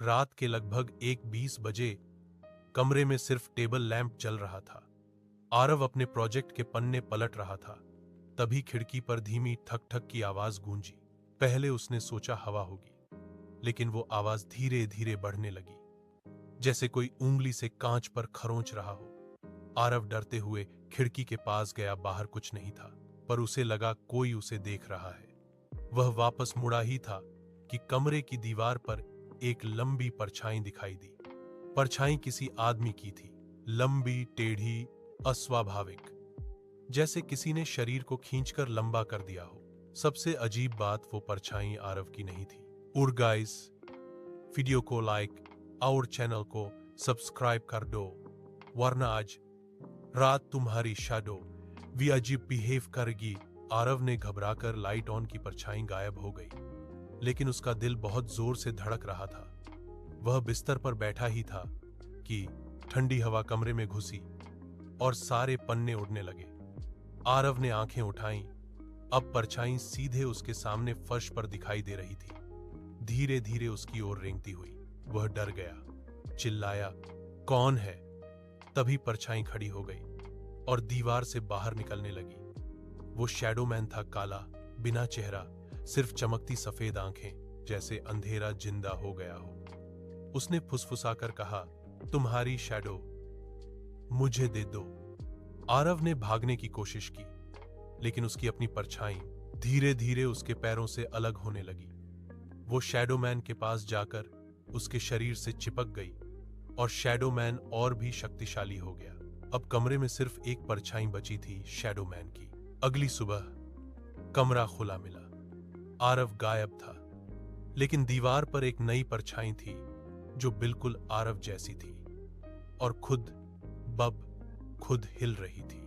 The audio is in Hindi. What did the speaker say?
रात के लगभग 1:20 बजे कमरे में सिर्फ टेबल लैंप जल रहा था। आरव अपने प्रोजेक्ट के पन्ने पलट रहा था। तभी खिड़की पर धीमी ठक ठक की आवाज गूंजी। पहले उसने सोचा हवा होगी, लेकिन वो आवाज धीरे धीरे बढ़ने लगी, जैसे कोई उंगली से कांच पर खरोंच रहा हो। आरव डरते हुए खिड़की के पास गया। बाहर कुछ नहीं था, पर उसे लगा कोई उसे देख रहा है। वह वापस मुड़ा ही था कि कमरे की दीवार पर एक लंबी परछाई दिखाई दी। परछाई किसी आदमी की थी, लंबी, टेढ़ी, अस्वाभाविक, जैसे किसी ने शरीर को खींचकर लंबा कर दिया हो। सबसे अजीब बात, वो परछाई आरव की नहीं थी। और गाइस, वीडियो को लाइक और चैनल को सब्सक्राइब कर दो, वरना आज रात तुम्हारी शैडो भी अजीब बिहेव करेगी। आरव ने घबराकर लाइट ऑन की। परछाई गायब हो गई, लेकिन उसका दिल बहुत जोर से धड़क रहा था। वह बिस्तर पर बैठा ही था कि ठंडी हवा कमरे में घुसी और सारे पन्ने उड़ने लगे। आरव ने आंखें उठाईं। अब परछाई सीधे उसके सामने फर्श पर दिखाई दे रही थी, धीरे धीरे उसकी ओर रेंगती हुई। वह डर गया, चिल्लाया, कौन है? तभी परछाई खड़ी हो गई और दीवार से बाहर निकलने लगी। वो शैडो मैन था, काला, बिना चेहरा, सिर्फ चमकती सफेद आंखें, जैसे अंधेरा जिंदा हो गया हो। उसने फुसफुसाकर कहा, तुम्हारी शैडो मुझे दे दो। आरव ने भागने की कोशिश की, लेकिन उसकी अपनी परछाई धीरे धीरे उसके पैरों से अलग होने लगी। वो शैडो मैन के पास जाकर उसके शरीर से चिपक गई और शैडो मैन और भी शक्तिशाली हो गया। अब कमरे में सिर्फ एक परछाई बची थी, शैडो मैन की। अगली सुबह कमरा खुला मिला। आरव गायब था, लेकिन दीवार पर एक नई परछाई थी जो बिल्कुल आरव जैसी थी और खुद हिल रही थी।